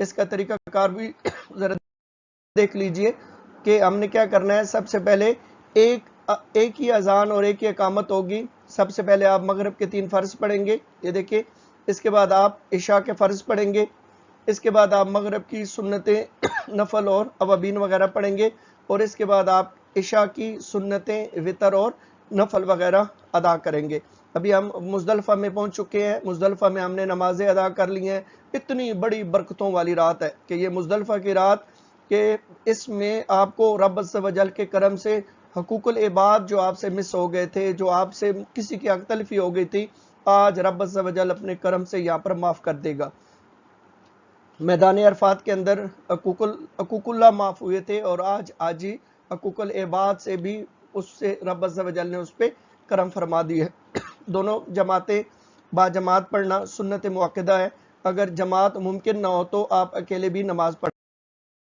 اس کا طریقہ کار بھی ذرا دیکھ لیجئے کہ ہم نے کیا کرنا ہے. سب سے پہلے ایک ہی اذان اور ایک ہی اقامت ہوگی. سب سے پہلے آپ مغرب کے 3 فرض پڑھیں گے, یہ دیکھیں. اس کے بعد آپ عشاء کے فرض پڑھیں گے. اس کے بعد آپ مغرب کی سنتیں نفل اور اوابین وغیرہ پڑھیں گے, اور اس کے بعد آپ عشاء کی سنتیں وطر اور نفل وغیرہ ادا کریں گے. ابھی ہم مزدلفہ میں پہنچ چکے ہیں. مزدلفہ میں ہم نے نمازیں ادا کر لی ہیں. اتنی بڑی برکتوں والی رات ہے کہ یہ مزدلفہ کی رات, کہ اس میں آپ کو رب عز و جل کے کرم سے حقوق العباد جو آپ سے مس ہو گئے تھے, جو آپ سے کسی کی حق تلفی ہو گئی تھی, آج رب عز و جل اپنے کرم سے یہاں پر معاف کر دے گا. میدان عرفات کے اندر حقوق اللہ معاف ہوئے تھے, اور آج ہی حقوق العباد سے بھی اس سے رب عز و جل نے اس پہ کرم فرما دی ہے. دونوں جماعتیں با جماعت پڑھنا سنت مؤکدہ ہے. اگر جماعت ممکن نہ ہو تو آپ اکیلے بھی نماز پڑھ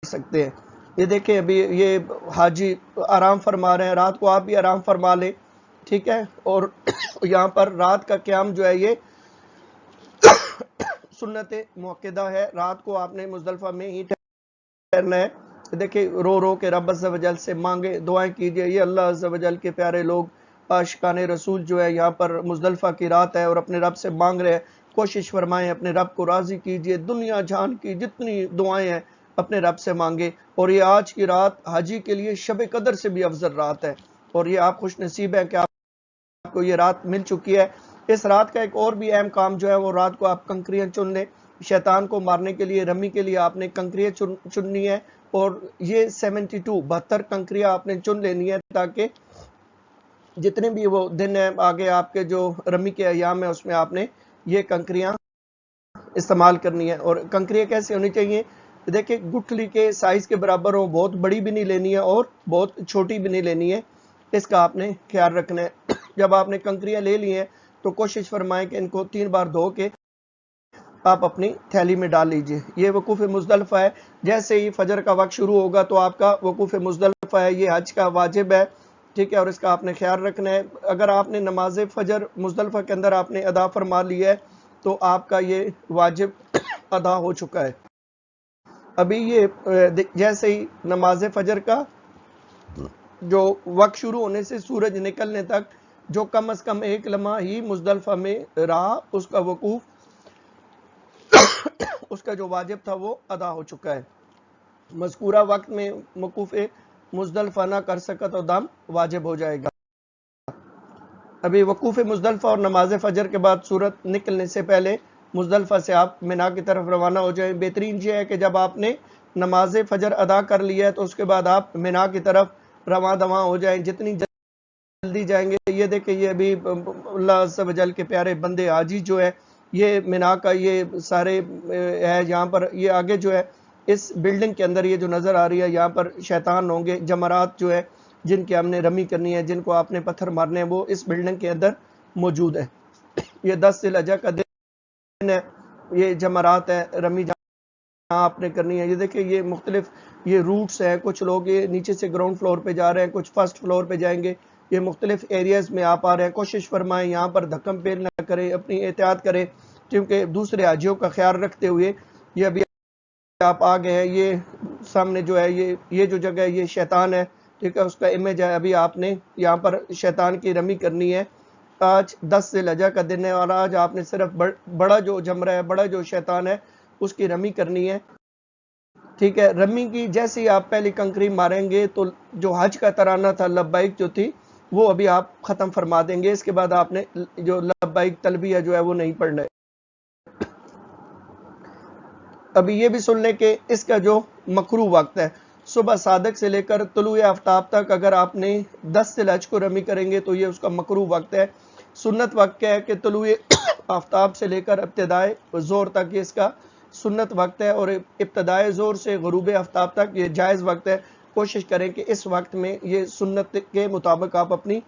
سکتے ہیں. یہ دیکھیں ابھی یہ حاجی آرام فرما رہے ہیں, رات کو آپ بھی آرام فرما لیں, ٹھیک ہے. اور یہاں پر رات کا قیام جو ہے یہ سنت مؤکدہ ہے. رات کو آپ نے مزدلفہ میں ہی ٹھہرنا ہے. دیکھیں رو رو کے رب عز و جل سے مانگے, دعائیں کیجئے. یہ اللہ عز و جل کے پیارے لوگ عاشقان رسول جو ہے یہاں پر مزدلفہ کی رات ہے اور اپنے رب سے مانگ رہے ہیں. کوشش فرمائیں, اپنے رب کو راضی کیجئے. دنیا جہان کی جتنی دعائیں ہیں اپنے رب سے مانگے. اور یہ آج کی رات حاجی کے لیے شب قدر سے بھی افضل رات ہے, اور یہ آپ خوش نصیب ہے کہ آپ کو یہ رات مل چکی ہے. اس رات کا ایک اور بھی اہم کام جو ہے, وہ رات کو آپ کنکریاں چن لیں. شیطان کو مارنے کے لیے رمی کے لیے آپ نے کنکریاں چننی ہے, اور یہ 72 کنکریاں آپ نے چن لینی ہے, تاکہ جتنے بھی وہ دن ہیں آگے آپ کے جو رمی کے ایام ہیں اس میں آپ نے یہ کنکریاں استعمال کرنی ہے. اور کنکریاں کیسے ہونی چاہیے, دیکھیں گٹھلی کے سائز کے برابر ہو, بہت بڑی بھی نہیں لینی ہے اور بہت چھوٹی بھی نہیں لینی ہے. اس کا آپ نے خیال رکھنا ہے. جب آپ نے کنکریاں لے لی ہیں تو کوشش فرمائیں کہ ان کو 3 بار دھو کے آپ اپنی تھیلی میں ڈال لیجئے. یہ وقوف مزدلفہ ہے. جیسے ہی فجر کا وقت شروع ہوگا تو آپ کا وقوف مزدلفہ ہے, یہ حج کا واجب ہے, ٹھیک ہے. اور اس کا آپ نے خیال رکھنا ہے. اگر آپ نے نماز فجر مزدلفہ کے اندر آپ نے ادا فرما لی ہے تو آپ کا یہ واجب ادا ہو چکا ہے. ابھی یہ جیسے ہی نماز فجر کا جو وقت شروع ہونے سے سورج نکلنے تک جو کم از کم 1 لمحہ ہی مزدلفہ میں رہا, اس کا وقوف اس کا جو واجب تھا وہ ادا ہو چکا ہے. مذکورہ وقت میں وقوف مزدلفہ نہ کر سکا تو دم واجب ہو جائے گا. ابھی وقوف مزدلفہ اور نماز فجر کے بعد سورج نکلنے سے پہلے مزدلفہ سے آپ منا کی طرف روانہ ہو جائیں. بہترین یہ ہے کہ جب آپ نے نماز فجر ادا کر لی ہے تو اس کے بعد آپ منا کی طرف رواں دواں ہو جائیں, جتنی جلدی جائیں گے. یہ دیکھیں یہ ابھی اللہ عز و جل کے پیارے بندے حاجی جو ہے, یہ منا کا یہ سارے ہے یہاں پر. یہ آگے جو ہے اس بلڈنگ کے اندر یہ جو نظر آ رہی ہے, یہاں پر شیطان ہوں گے, جمرات جو ہے جن کے ہم نے رمی کرنی ہے, جن کو آپ نے پتھر مارنے ہیں, وہ اس بلڈنگ کے اندر موجود ہے. یہ 10 ذی الحجہ کا دن ہے, یہ جمرات ہے, رمی جہاں آپ نے کرنی ہے. یہ دیکھیں یہ مختلف یہ روٹس ہیں, کچھ لوگ یہ نیچے سے گراؤنڈ فلور پہ جا رہے ہیں, کچھ فرسٹ فلور پہ جائیں گے. یہ مختلف ایریاز میں آپ آ رہے ہیں. کوشش فرمائیں یہاں پر دھکم پیل نہ کریں, اپنی احتیاط کریں, کیونکہ دوسرے حاجیوں کا خیال رکھتے ہوئے یہ ابھی آپ آ گئے ہیں. یہ سامنے جو ہے یہ جو جگہ ہے یہ شیطان ہے, ٹھیک ہے, اس کا امیج ہے. ابھی آپ نے یہاں پر شیطان کی رمی کرنی ہے. آج 10 ذی الحجہ کا دن ہے, اور آج آپ نے صرف بڑا جو جمرہ ہے, بڑا جو شیطان ہے, اس کی رمی کرنی ہے, ٹھیک ہے. رمی کی جیسے ہی آپ پہلی کنکری ماریں گے تو جو حج کا ترانہ تھا لبیک جو تھی وہ ابھی آپ ختم فرما دیں گے. اس کے بعد آپ نے جو لبیک تلبیہ جو ہے وہ نہیں پڑھنا ہے. ابھی یہ بھی سن لیں کہ اس کا جو مکروہ وقت ہے, صبح صادق سے لے کر طلوع آفتاب تک اگر آپ نے 10 ذی الحجہ کو رمی کریں گے تو یہ اس کا مکروہ وقت ہے. سنت وقت کیا ہے کہ طلوع آفتاب سے لے کر ابتدائے ظہر تک یہ اس کا سنت وقت ہے, اور ابتدائے ظہر سے غروب آفتاب تک یہ جائز وقت ہے. کوشش کریں کہ اس وقت میں یہ سنت کے مطابق آپ اپنی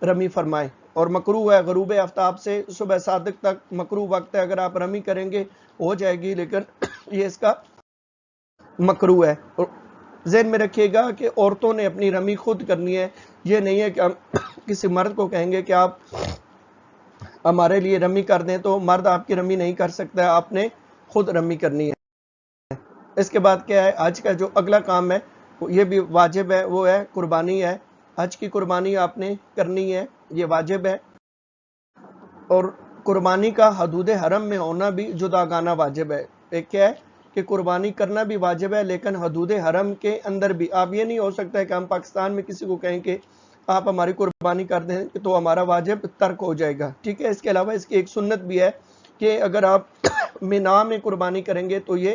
رمی فرمائیں. اور مکروہ ہے غروب آفتاب سے صبح صادق تک مکروہ وقت ہے, اگر آپ رمی کریں گے ہو جائے گی, لیکن یہ اس کا مکروہ ہے. ذہن میں رکھیے گا کہ عورتوں نے اپنی رمی خود کرنی ہے. یہ نہیں ہے کہ ہم کسی مرد کو کہیں گے کہ آپ ہمارے لیے رمی کر دیں, تو مرد آپ کی رمی نہیں کر سکتا ہے, آپ نے خود رمی کرنی ہے. اس کے بعد کیا ہے، حج کا جو اگلا کام ہے یہ بھی واجب ہے، وہ ہے قربانی ہے۔ حج کی قربانی آپ نے کرنی ہے، یہ واجب ہے، اور قربانی کا حدود حرم میں ہونا بھی جداگانہ واجب ہے۔ ایک کیا ہے کہ قربانی کرنا بھی واجب ہے، لیکن حدود حرم کے اندر بھی۔ آپ یہ نہیں ہو سکتا ہے کہ ہم پاکستان میں کسی کو کہیں کہ آپ ہماری قربانی کر دیں تو ہمارا واجب ترک ہو جائے گا، ٹھیک ہے۔ اس کے علاوہ اس کی ایک سنت بھی ہے کہ اگر آپ مینا میں قربانی کریں گے تو یہ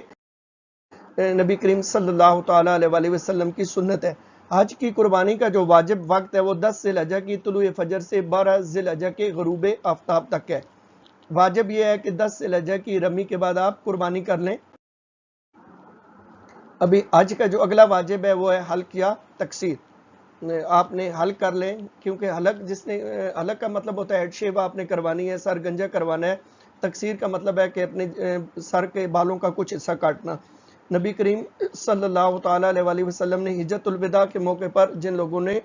نبی کریم صلی اللہ تعالیٰ علیہ وسلم کی سنت ہے۔ حج کی قربانی کا جو واجب وقت ہے وہ 10 ذی الحجہ کی طلوع فجر سے 12 ذی الحجہ کے غروب آفتاب تک ہے۔ واجب یہ ہے کہ 10 ذی الحجہ کی رمی کے بعد آپ قربانی کر لیں۔ ابھی حج کا جو اگلا واجب ہے وہ ہے حلق یا تقصیر۔ آپ نے حلق کر لیں، کیونکہ حلق کا مطلب ہوتا ہے ہیڈ شیپ آپ نے کروانی ہے، سر گنجا کروانا ہے۔ تقصیر کا مطلب ہے کہ اپنے سر کے بالوں کا کچھ حصہ کاٹنا۔ نبی کریم صلی اللہ تعالیٰ علیہ وسلم نے حجۃ الوداع کے موقع پر جن لوگوں نے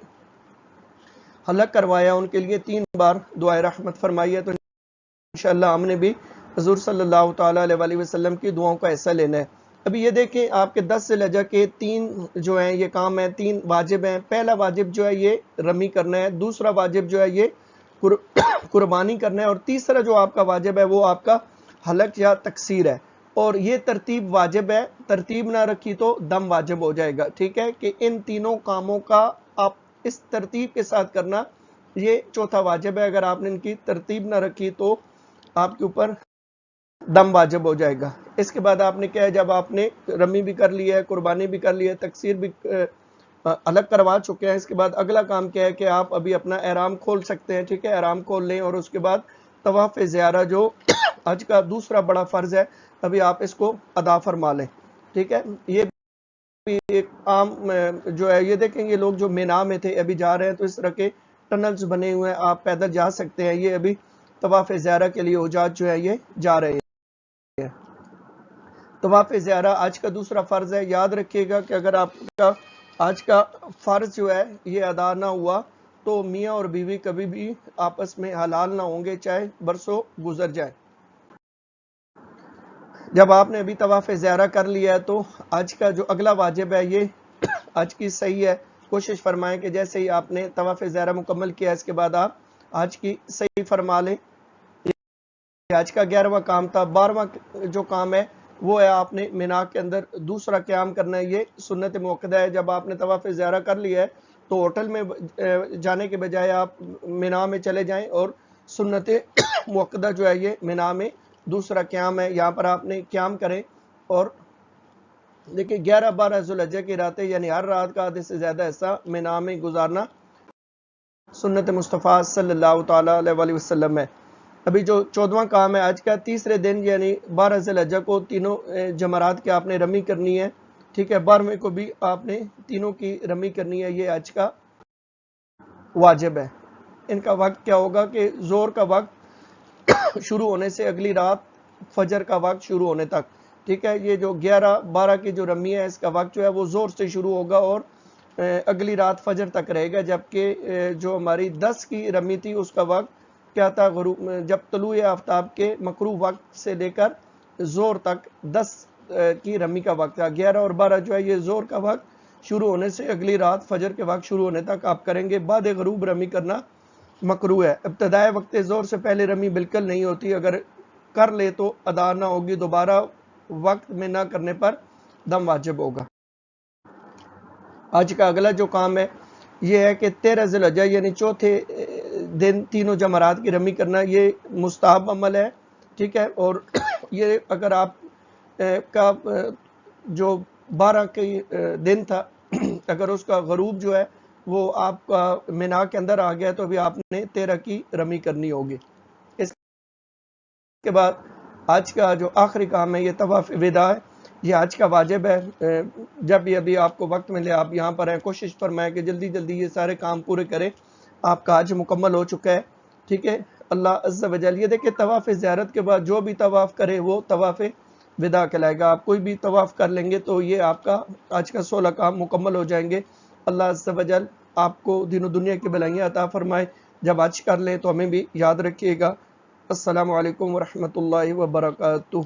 حلق کروایا ان کے لیے 3 بار دعائے رحمت فرمائی ہے، تو انشاءاللہ ہم نے بھی حضور صلی اللہ تعالیٰ علیہ وسلم کی دعاؤں کا حصہ لینا ہے۔ ابھی یہ دیکھیں آپ کے 10 ذی الحجہ کے 3 جو ہیں یہ کام ہیں، 3 واجب ہیں۔ پہلا واجب جو ہے یہ رمی کرنا ہے، دوسرا واجب جو ہے یہ قربانی کرنا ہے، اور تیسرا جو آپ کا واجب ہے وہ آپ کا حلق یا تقصیر ہے۔ اور یہ ترتیب واجب ہے، ترتیب نہ رکھی تو دم واجب ہو جائے گا، ٹھیک ہے، کہ ان تینوں کاموں کا آپ اس ترتیب کے ساتھ کرنا، یہ چوتھا واجب ہے۔ اگر آپ نے ان کی ترتیب نہ رکھی تو آپ کے اوپر دم واجب ہو جائے گا۔ اس کے بعد آپ نے کیا ہے، جب آپ نے رمی بھی کر لی ہے، قربانی بھی کر لی ہے، تقصیر بھی الگ کروا چکے ہیں، اس کے بعد اگلا کام کیا ہے کہ آپ ابھی اپنا احرام کھول سکتے ہیں، ٹھیک ہے، احرام کھول لیں، اور اس کے بعد طواف زیارہ جو حج کا دوسرا بڑا فرض ہے ابھی آپ اس کو ادا فرما لیں، ٹھیک ہے۔ یہ بھی ایک عام جو ہے، یہ دیکھیں یہ لوگ جو مینا میں تھے ابھی جا رہے ہیں تو اس طرح کے ٹنلز بنے ہوئے ہیں، آپ پیدل جا سکتے ہیں۔ یہ ابھی طواف زیارہ کے لیے حجاج جو ہے یہ جا رہے ہیں۔ طواف زیارہ آج کا دوسرا فرض ہے۔ یاد رکھیے گا کہ اگر آپ کا آج کا فرض جو ہے یہ ادا نہ ہوا تو میاں اور بیوی کبھی بھی آپس میں حلال نہ ہوں گے، چاہے برسوں گزر جائیں۔ جب آپ نے ابھی طواف زیارہ کر لیا ہے تو آج کا جو اگلا واجب ہے یہ آج کی صحیح ہے۔ کوشش فرمائیں کہ جیسے ہی آپ نے طواف زیارہ مکمل کیا اس کے بعد آپ آج کی صحیح فرما لیں۔ آج کا 11واں کام تھا۔ 12واں جو کام ہے وہ ہے آپ نے مینا کے اندر دوسرا قیام کرنا ہے۔ یہ سنت موقدہ ہے۔ جب آپ نے طواف زیارہ کر لیا ہے تو ہوٹل میں جانے کے بجائے آپ مینا میں چلے جائیں، اور سنت موقدہ جو ہے یہ مینا میں دوسرا قیام ہے، یہاں پر آپ نے قیام کریں۔ اور دیکھیں 11-12 ذی الحجہ کی راتیں، یعنی ہر رات کا آدھے سے زیادہ حصہ مینا میں گزارنا سنت مصطفیٰ صلی اللہ تعالیٰ علیہ وسلم ہے۔ ابھی جو 14واں کام ہے آج کا، تیسرے دن یعنی 12 ذی الحجہ کو تینوں جمرات کی آپ نے رمی کرنی ہے، ٹھیک ہے۔ 12ویں کو بھی آپ نے تینوں کی رمی کرنی ہے، یہ آج کا واجب ہے۔ ان کا وقت کیا ہوگا کہ زور کا وقت شروع ہونے سے اگلی رات فجر کا وقت شروع ہونے تک، ٹھیک ہے۔ یہ جو 11-12 کی جو رمی ہے اس کا وقت جو ہے وہ زور سے شروع ہوگا اور اگلی رات فجر تک رہے گا، جبکہ جو ہماری 10 کی رمی تھی اس کا وقت کیا تھا، غروب جب طلوع آفتاب کے مکروہ وقت سے لے کر زور تک 10 کی رمی کا وقت تھا۔ 11 اور 12 جو ہے یہ زور کا وقت شروع ہونے سے اگلی رات فجر کے وقت شروع ہونے تک آپ کریں گے۔ بعد غروب رمی کرنا مکروہ ہے۔ ابتدائے وقت زور سے پہلے رمی بالکل نہیں ہوتی، اگر کر لے تو ادا نہ ہوگی، دوبارہ وقت میں نہ کرنے پر دم واجب ہوگا۔ آج کا اگلا جو کام ہے یہ ہے کہ 13 ذی الحجہ یعنی چوتھے دن تینوں جمرات کی رمی کرنا، یہ مستحب عمل ہے، ٹھیک ہے۔ اور یہ اگر آپ کا جو 12 کی دن تھا اگر اس کا غروب جو ہے وہ آپ کا مینا کے اندر آ گیا تو ابھی آپ نے 13 کی رمی کرنی ہوگی۔ اس کے بعد آج کا جو آخری کام ہے یہ طواف وداع ہے، یہ آج کا واجب ہے۔ جب بھی ابھی آپ کو وقت ملے آپ یہاں پر ہیں، کوشش فرمائیں کہ جلدی جلدی یہ سارے کام پورے کریں۔ آپ کا حج مکمل ہو چکا ہے، ٹھیک ہے۔ اللہ عز و جل، یہ دیکھیں طواف زیارت کے بعد جو بھی طواف کرے وہ طواف وداع کہلائے گا۔ آپ کوئی بھی طواف کر لیں گے تو یہ آپ کا آج کا 16 کام مکمل ہو جائیں گے۔ اللہ عز و جل آپ کو دین و دنیا کی بھلائیاں عطا فرمائے۔ جب حج کر لیں تو ہمیں بھی یاد رکھیے گا۔ السلام علیکم ورحمۃ اللہ وبرکاتہ۔